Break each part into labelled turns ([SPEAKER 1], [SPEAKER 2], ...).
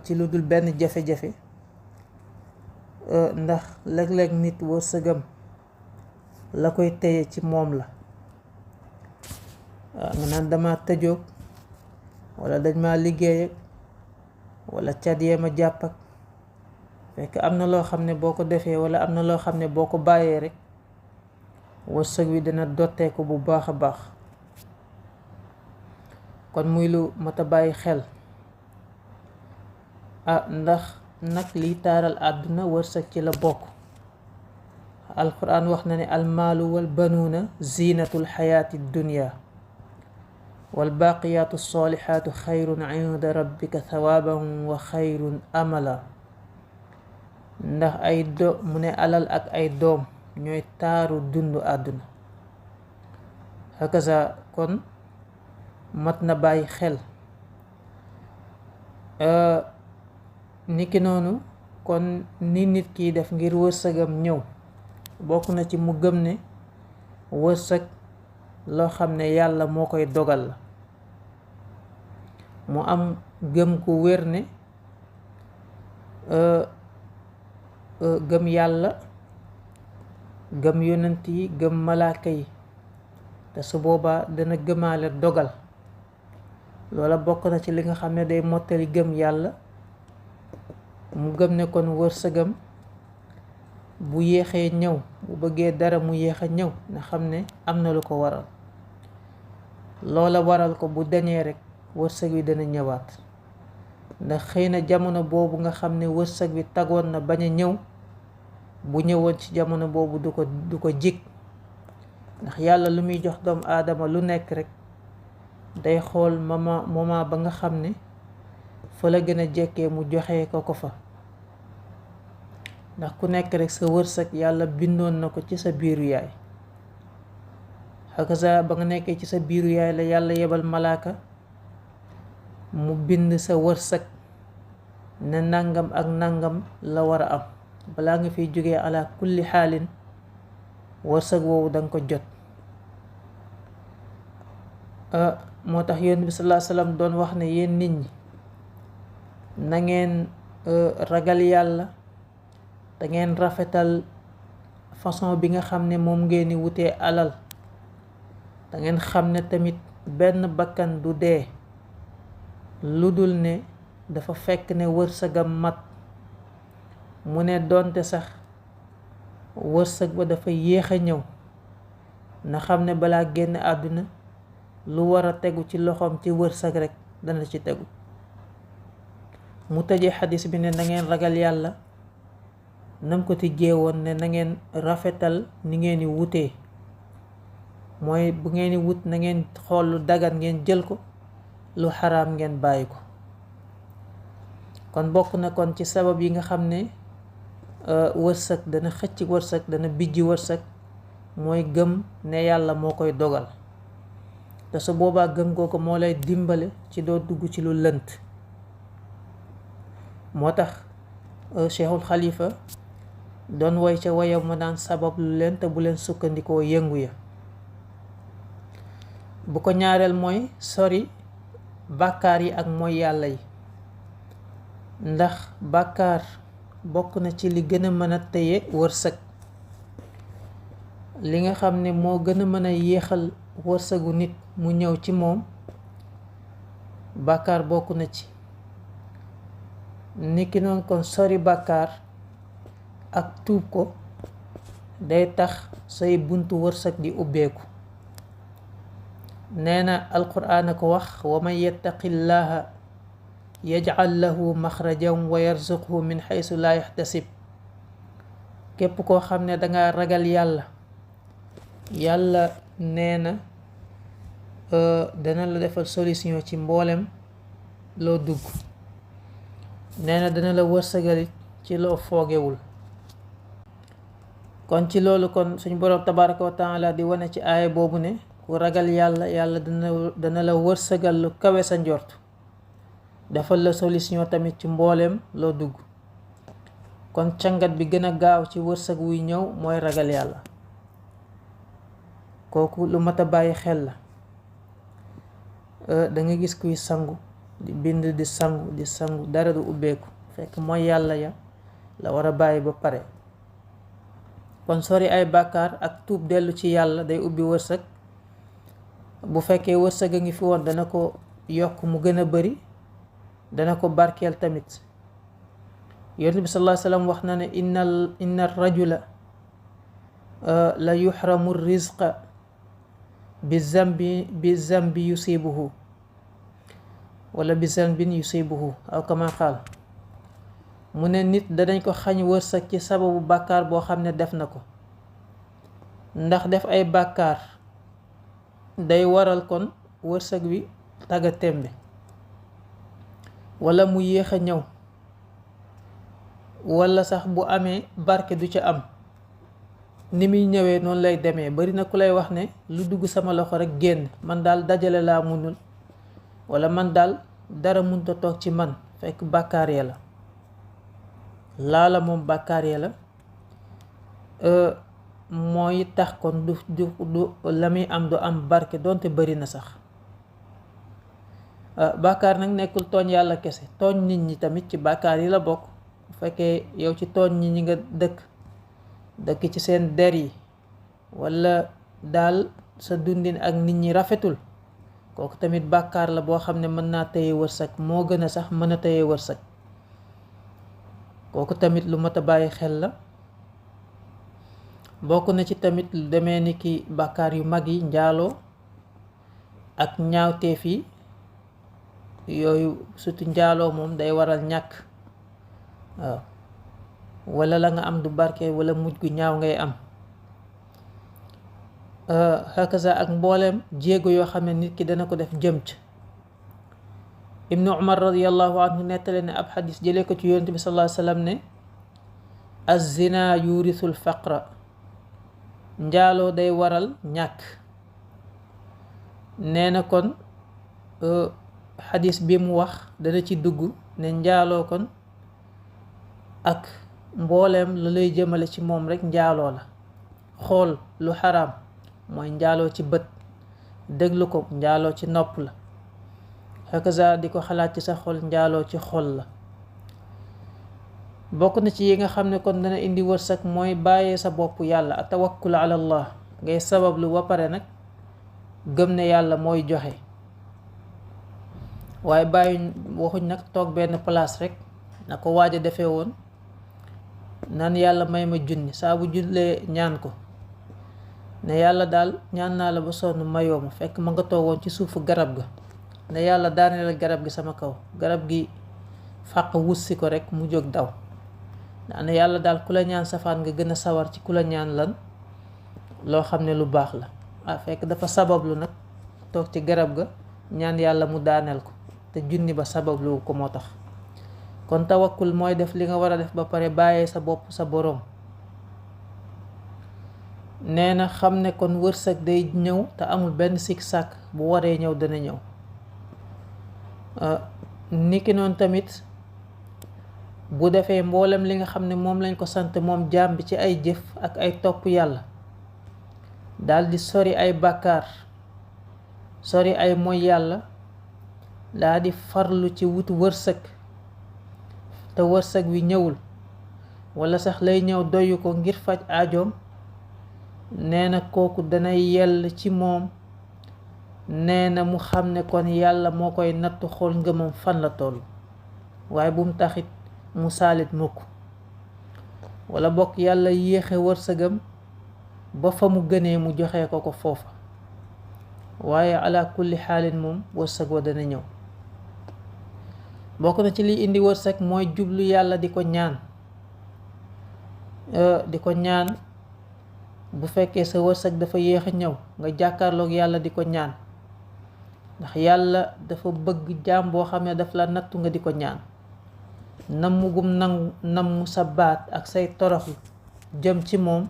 [SPEAKER 1] ci lu dul benn jafe-jafe, ndax léeg-léeg nit wërsëgam la koy téye ci moom la. nga naan dama tëjoog wala dañ ma liggéey ak wala cat yee ma jàpp ak fekk am na loo xam ne boo ko defee wala am na loo xam ne boo ko bàyyee rek wërsëg wi dina dotteeku bu baax a baax. kon muy lu mat a bàyyi xel. ndax nag liy taaral àdduna wërsëg ci la bokk. alquran wax na ne almaalu wal banuuna ziinatul xayaati dunya wal baaqiyaatu saalihaatu xayrun inda rabbika thawaaban wa xayrun amala. ndax mu ne alal ak ay doom ñooy taaru dundu àdduna. hakaza kon mat na bàyyi xel. niki noonu kon ni nit kiy def ngir wërsëgam ñëw bokk na ci mu gëm ne wërsëg loo xam ne yàlla moo koy dogal la. mu am gëm ku wér ne gëm yàlla, gëm yonent yi, gëm malaaka yi, te su boobaa dana gëmaale dogal. loola bokk na ci li nga xam ne day mottali gëm yàlla. mu gëm ne kon wërsëgam bu yéexee ñëw, bu bëggee dara mu yéex a ñëw, na xam ne am na lu ko waral. loola waral ko bu dañee rek wërsëg wi dana ñëwaat. ndax xëy na jamono boobu nga xam ne wërsëg wi tagoon na bañ a ñëw, bu ñëwoon ci jamono boobu du ko jig. ndax yàlla lu muy jox doomu aadama lu nekk rek day xool moment ba nga xam ne fa la gën a jekkee mu joxee ko fa. ndax ku nekk rek sa wërsëg yàlla bindoon na ko ci sa biiru yaay. hakaza ba nga nekkee ci sa biiru yaay la yàlla yebal malaaka mu bind sa wërsëg ne nangam ak nangam la war a am. balaa nga fiy jógee ala kulli xaalin wërsëg woowu danga ko jot. moo tax yonent bi sallallahu alayhi wasallam doon wax ne yéen nit ñi na ngeen ragal yàlla, da ngeen rafetal façon bi nga xam ne moom ngeen di wutee alal. da ngeen xam ne tamit benn bakkan du dee lu dul ne dafa fekk ne wërsëgam mat. mu ne doonte sax wërsëg ba dafa yéex a ñëw, na xam ne balaa génn àdduna lu war a tegu ci loxoom ci wërsëg rek dana ci tegu. mu tëjee xadis bi ne na ngeen ragal yàlla, nam ko tijjee woon ne na ngeen rafetal ni ngeen di wutee. mooy bu ngeen di wut na ngeen xool lu dagan ngeen jël ko, lu xaraam ngeen bàyyi ko. kon bokk na kon ci sabab yi nga xam ne wërsëg dana xëcc wërsëg, dana bijji wërsëg, mooy gëm ne yàlla moo koy dogal. te su boobaa gëm googu moo lay dimbale ci doo dugg ci lu lënt. moo tax Cheikhul Xalifa doon woy ca woyam ma daan sabab lu leen te bu leen sukkandikoo yëngu ya. bu ko ñaareel mooy sori bàkkaar yi ak mooy yàlla yi. ndax bàkkaar bokk na ci li gën a mën a téye wërsëg. li nga xam ne moo gën a mën a yéexal wërsëgu nit mu ñëw ci moom, bàkkaar bokk na ci. niki noonu kon sori bàkkaar ak tuub ko day tax say buntu wërsëg di ubbeeku. nee na alquraan a ko wax, wa man yattaqillaha yaj'al lahu maxrajan wa yarzuqhu min xaysu laa yaxtasib. képp koo xam ne danga ragal yàlla, yàlla nee na dana la defal solution ci mboolem loo dugg. nee na dana la wërsëgalit ci loo foogewul. kon ci loolu kon suñ boroom tabaraka wa taala di wane ci aaya boobu ne ku ragal yàlla, yàlla dana la wërsëgal lu kawe sa njort, defal la solution tamit ci mbooleem loo dugg. kon cangat bi gën a gaaw ci wërsëg wuy ñëw mooy ragal yàlla. kooku lu mat a bàyyi xel la. da nga gis kuy sangu di bind di sangu dara du ubbeeku, fekk mooy yàlla ya la war a bàyyi ba pare. kon sori ay bàkkaar ak tuub dellu ci yàlla day ubbi wërsëg. bu fekkee wërsëg a ngi fi woon dana ko yokk mu gën a bari, dana ko barkeel tamit. yonent bi sallallahu alayhi wa sallam wax na ne inna rajula la yuxramu rizqa bi zambi yusibuhu wala bi zanbin yusibuhu aw kama qaal. mu ne nit danañ ko xañ wërsëg ci sababu bàkkaar boo xam ne def na ko, ndax def ay bàkkaar day waral kon wërsëg wi tagga tembe wala mu yéex a ñëw, wala sax bu amee barke du ca am. ni muy ñëwee noonu lay demee. bari na ku lay wax ne lu dugg sama loxo rek génn, man daal dajale laa munul, wala man daal dara munta toog ci man, fekk bàkkaar ya la. laala moom bàkkaar ya la mooy tax kon du la muy am du am barke donte bari na sax. bàkkaar nag nekkul tooñ yàlla kese, tooñ nit ñi tamit ci bàkkaar yi la bokk. bu fekkee yow ci tooñ nit ñi nga dëkk ci seen der yi, wala daal sa dundin ak nit ñi rafetul, kooku tamit bàkkaar la boo xam ne mën naa tëye wërsëg, moo gën a sax mën a tëye wërsëg. kooku tamit lu mat a bàyyi xel la. bokk na ci tamit lu demee ni ki bàkkaar yu mag yi, njaaloo ak ñaawteef yi. yooyu surtout njaaloo moom day waral ñàkk, waaw, wala la nga am du barke, wala mujj gu ñaaw ngay am. hakaza ak mbooleem jéego yoo xam ne nit ki dana ko def jëm ci. ibnu umar radiallahu anhu nettale ne ab xadis jëlee ko ci yonent bi sallallahu alayhi wa sallam ne az-zina yurisul faqra, njaaloo day waral ñàkk. nee na kon xadis bi mu wax dana ci dugg ne njaaloo kon ak mbooleem lu lay jëmale ci moom rek njaaloo la. xool lu xaraam mooy njaaloo ci bët, déglu ko njaaloo ci nopp la, hakaza di ko xalaat ci sa xol njaaloo ci xol la. bokk na ci yi nga xam ne kon dana indi wërsëg mooy bàyyee sa bopp yàlla, a tawakkul ala allah, ngay sabablu ba pare nag gëm ne yàlla mooy joxe. waaye bàyyi waxuñ nag toog benn place rek na ko waaj a defee woon, naan yàlla may ma junni, saa bu jullee ñaan ko ne yàlla daal ñaan naa la ba sonn mayoo ma, fekk ma nga toogoon ci suufu garab ga ne yàlla daaneel garab gi sama kaw, garab gi fàq wussi ko rek mu jóg daw. daane yàlla daal ku la ñaan safaan nga gën a sawar ci ku la ñaan lan loo xam ne lu baax la. fekk dafa sabablu nag toog ci garab ga ñaan yàlla mu daaneel ko, te junni ba sabablu ko moo tax. kon tawakkul mooy def li nga war a def ba pare bàyyee sa bopp sa boroom. nee na xam ne kon wërsëg day ñëw te amul benn sikk sàkk, bu waree ñëw dana ñëw. niki noonu tamit bu defee mboolem li nga xam ne moom lañ ko sant moom jaam bi ci ay jëf ak ay topp yàlla, daldi sori ay bàkkaar, sori ay moy yàlla, daldi farlu ci wut wërsëg, te wërsëg wi ñëwul wala sax lay ñëw doyu ko ngir faj aajoom, nee na kooku dana yell ci moom. nee na mu xam ne kon yàlla moo koy nattu xool ngëmam fan la toll, waaye bu mu taxit mu saalit mukk, wala bokk yàlla yéexe wërsëgam ba fa mu gënee mu joxe ko ko foofa. waaye ala kulli xaalin moom wërsëg wa dana ñëw. bokk na ci liy indi wërsëg mooy jublu yàlla di ko ñaan. bu fekkee sa wërsëg dafa yéex a ñëw nga jàkkaarloog yàlla di ko ñaan, ndax yàlla dafa bëgg jaam boo xam ne daf la nattu nga di ko ñaan. namm sa baat ak say toroxlu jëm ci moom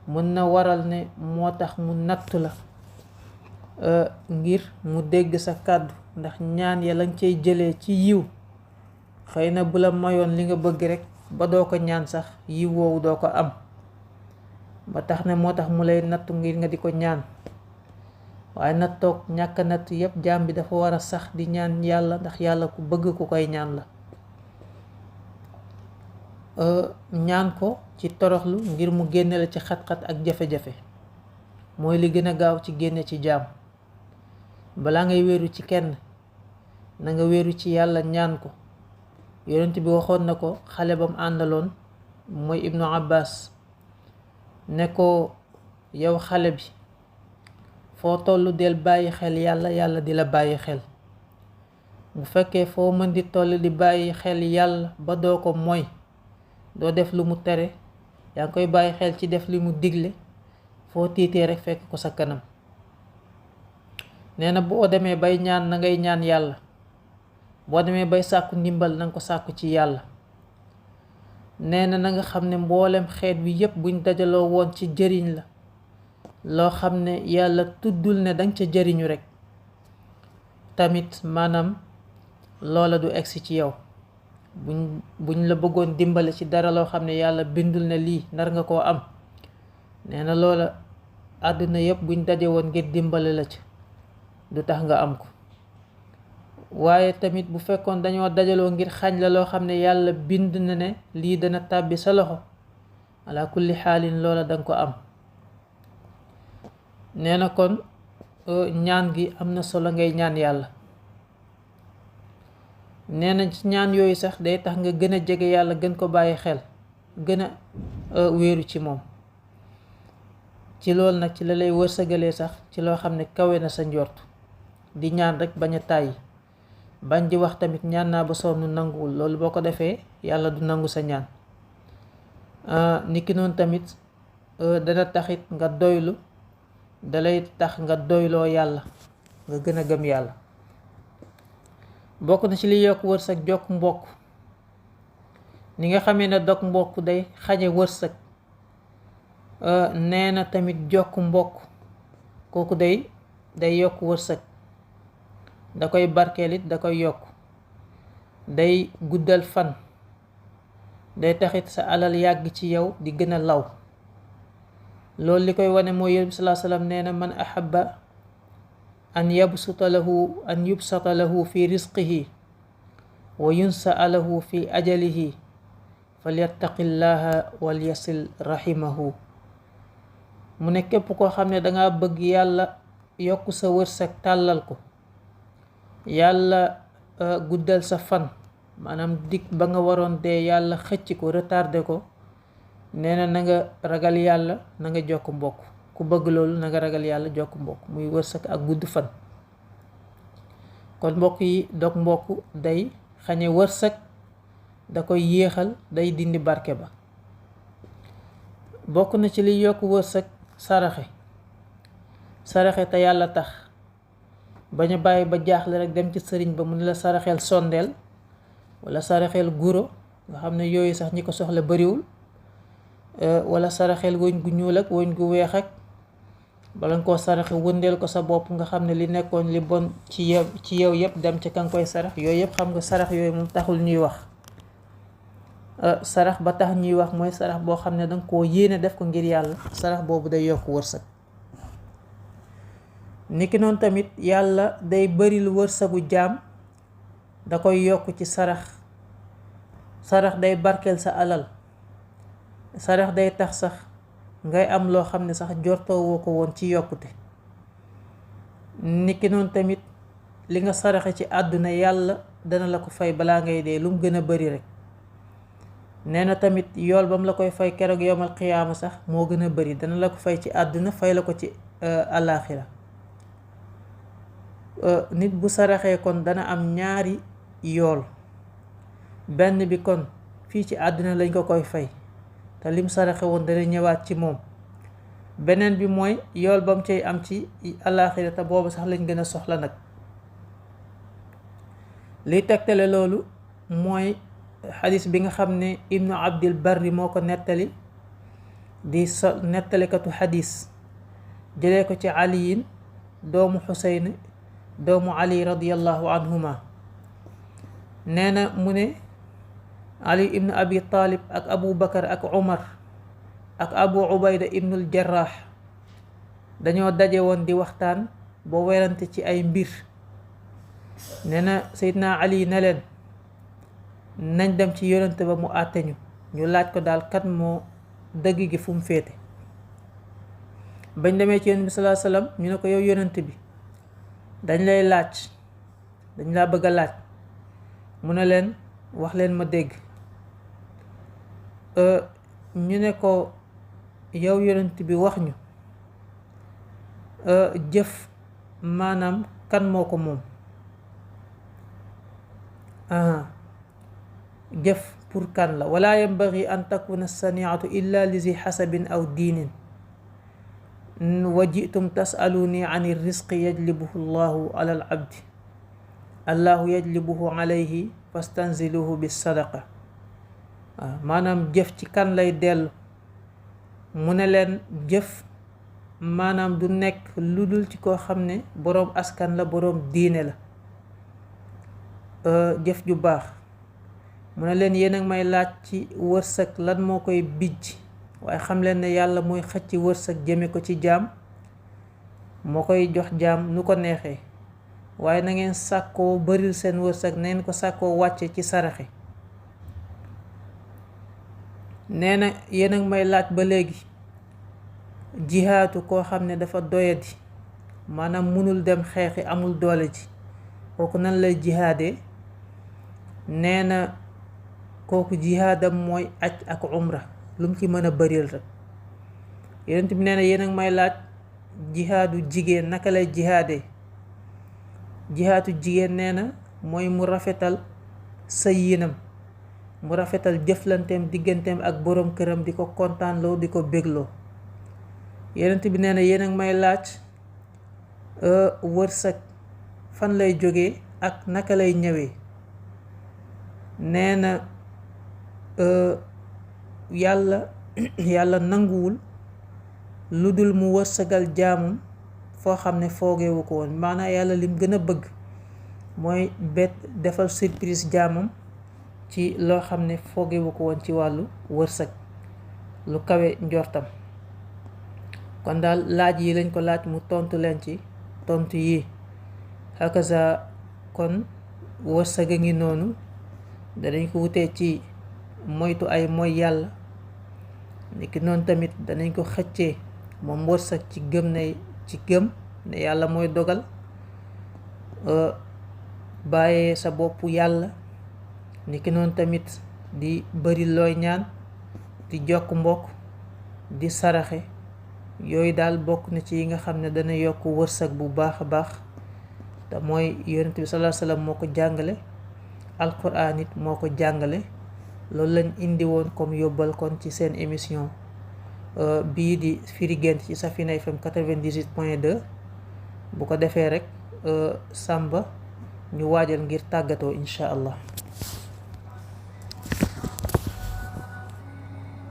[SPEAKER 1] mën na waral ne moo tax mu nattu la ngir mu dégg sa kàddu, ndax ñaan ya lañ cay jëlee ci yiw xëy na bu la mayoon li nga bëgg rek ba doo ko ñaan sax yiw woowu doo ko am. ba tax ne moo tax mu lay nattu ngir nga di ko ñaan. waaye nattoog ñàkk natt yépp jaam bi dafa war a sax di ñaan yàlla, ndax yàlla ku bëgg ku koy ñaan la. ñaan ko ci toroxlu ngir mu génne la ci xat-xat ak jafe-jafe mooy li gën a gaaw ci génne ci jaam. balaa ngay wéeru ci kenn na nga wéeru ci yàlla ñaan ko. yonent bi waxoon na ko xale bam àndaloon mooy Ibnu Abbas ne ko yow xale bi foo tollu del bàyyi xel yàlla, yàlla di la bàyyi xel. bu fekkee foo mën di toll di bàyyi xel yàlla ba doo ko mooy, doo def lu mu tere, yaa ngi koy bàyyi xel ci def li mu digle, foo tiitee rek fekk ko sa kanam. nee na boo demee bay ñaan na ngay ñaan yàlla, boo demee bay sàkku ndimbal na nga ko sàkku ci yàlla. nee na nga xam ne mboolem xeet wi yépp buñ dajaloo woon ci jëriñ la loo xam ne yàlla tuddul ne danga ca jëriñu rek, tamit maanaam loola du egsi ci yow. buñ la bëggoon dimbale ci dara loo xam ne yàlla bindul ne lii nar nga koo am, nee na loola àdduna yépp buñ daje woon ngir dimbale la ci du tax nga am ko. waaye tamit bu fekkoon dañoo dajaloo ngir xañ la loo xam ne yàlla bind na ne lii dana tàbbi sa loxo, ala kulli xaalin loola danga ko am. nee na kon ñaan gi am na solo ngay ñaan yàlla. nee na ci ñaan yooyu sax day tax nga gën a jege yàlla, gën ko bàyyi xel, gën a wéeru ci moom. ci loolu nag ci la lay wërsëgalee sax ci loo xam ne kawe na sa njort. di ñaan rek bañ a tàyyi, bañ di wax tamit ñaan naa ba sonn nanguwul, loolu boo ko defee yàlla du nangu sa ñaan. niki noonu tamit dana taxit nga doylu, dalay tax nga doyloo yàlla, nga gën a gëm yàlla. bokk na ci li yokk wërsëg jokk mbokk. ni nga xamee ne dog mbokk day xañe wërsëg, nee na tamit jokk mbokk kooku day yokk wërsëg, da koy barkeel it da koy yokk, day guddal fan, day taxit sa alal yàgg ci yow di gën a law. loolu li koy wane mooy yonent bi sallallahu alayhi wasallam nee na man ahabba an yubsata lahu fi rizqihi wa yunsaa lahu fi ajalihi falyattaqillaha walyasil rahimahu. mu ne képp koo xam ne danga bëgg yàlla yokk sa wërsëg, tàllal ko, yàlla guddal sa fan, maanaam dig ba nga waroon dee yàlla xëcc ko, retardé ko, nee na nga ragal yàlla, na nga jokk mbokk. ku bëgg loolu na nga ragal yàlla, jokk mbokk, muy wërsëg ak gudd fan. kon mbokk yi, dog mbokk day xañe wërsëg, da koy yéexal, day dindi barke ba. bokk na ci liy yokk wërsëg saraxe te yàlla tax. bañ a bàyyi ba jaaxle rek dem ci sëriñ ba mu ne la saraxeel sondeel wala saraxeel guro, nga xam ne yooyu sax ñi ko soxla bariwul, wala saraxeel wëñ gu ñuul ak wëñ gu weex ak bala nga koo saraxe wëndeel ko sa bopp, nga xam ne li nekkoon li bon ci yow yëpp dem ci ka nga koy sarax. yooyu yëpp xam nga sarax yooyu moom taxul ñuy wax. sarax ba tax ñuy wax mooy sarax boo xam ne danga koo yéene def ko ngir yàlla, sarax boobu day yokk wërsëg. niki noonu tamit yàlla day baril wërsëgu jaam, da koy yokk ci sarax. sarax day barkeel sa alal, sarax day tax sax ngay am loo xam ne sax jortoo woo ko woon ci yokkute. niki noonu tamit li nga saraxe ci àdduna yàlla dana la ko fay balaa ngay dee, lu mu gën a bari rek. nee na tamit yool bam la koy fay keroog yowmal qiyaama sax moo gën a bari, dana la ko fay ci àdduna, fay la ko ci alaaxira. nit bu saraxee kon dana am ñaari yool. benn bi kon fii ci àdduna lañ ko koy fay, te lim saraxe woon dana ñëwaat ci moom. beneen bi mooy yool bam cay am ci alaaxira, te boobu sax lañ gën a soxla nag. liy tegtale loolu mooy xadis bi nga xam ne ibnu abdil barri moo ko nettali, di nettalikatu xadis, jëlee ko ci aliyin doomu xuseyn doomu ali radiallahu anhuma. nee na mu ne ali ibnu abi talib ak abu bakar ak umar ak abu ubayda ibnul jarraax dañoo daje woon di waxtaan boo werante ci ay mbir. nee na Seydina Ali ne leen nañ dem ci yonent ba mu àtte ñu laaj ko daal kat moo dëgg gi fu mu féete. bañ demee ci yonent bi sallallahu alayhi wasallam ñu ne ko yow yonent bi dañ lay laaj, dañ laa bëgg a laaj. mu ne leen wax leen ma dégg. ñu ne ko yow yonent bi wax ñu jëf maanaam kan moo ko moom. jëf pour kan la. wala yambagi an takuna saniatu illa li zi xasabin aw diinin wa jitum tasaluni an irrisqi yajlibuhu llahu ala al abdi allahu yajlibuhu alayhi fastanziluhu bis sadaqa. maanaam jëf ci kan lay dellu. mu ne leen jëf maanaam du nekk lu dul ci koo xam ne boroom askan la, boroom diine la, jëf ju baax. mu ne leen yéen a may laaj ci wërsëg lan moo koy bijj, waaye xam leen ne yàlla mooy xëcc wërsëg jëme ko ci jaam, moo koy jox jaam nu ko neexee. waaye na ngeen sàkkoo baril seen wërsëg, na ngeen ko sàkkoo wàcce ci saraxe. nee na yéen a may laaj ba léegi jihaatu koo xam ne dafa doyadi, maanaam mënul dem xeexi, amul doole ji, kooku nan lay jihaadee. nee na kooku jihaadam mooy aj ak umra, lu mu ci mën a bëril rek. yonent bi nee na yéen a may laaj jihaadu jigéen naka lay jihaadee. jihaatu jigéen nee na mooy mu rafetal sëyinam, mu rafetal jëflanteem digganteem ak boroom këram, di ko kontaanloo, di ko bégloo. yonent bi nee na yéen a may laaj wërsëg fan lay jógee ak naka lay ñëwee. nee na yàlla nanguwul lu dul mu wërsëgal jaamam foo xam ne foogeewu ko woon. maanaam yàlla lim gën a bëgg mooy defal surprise jaamam ci loo xam ne foogeewu ko woon ci wàllu wërsëg, lu kawe njortam. kon daal laaj yi lañ ko laaj, mu tontu leen ci tontu yi. hakaza kon wërsëg a ngi noonu, danañ ko wutee ci moytu ay mooy yàlla. niki noonu tamit danañ ko xëccee moom wërsëg ci gëm ne yàlla mooy dogal, bàyyee sa bopp yàlla. niki noonu tamit di bari looy ñaan, di jokk mbokk, di saraxe. yooyu daal bokk na ci yi nga xam ne dana yokk wërsëg bu baax a baax, te mooy yonent bi sallallahu alayhi wasallam moo ko jàngale, alquran it moo ko jàngale. loolu lañ indi woon comme yóbbal kon ci seen émission bii di Firi Guent ci Safina FM 98.2. bu ko defee rek Samba ñu waajal ngir tàggatoo incha allah.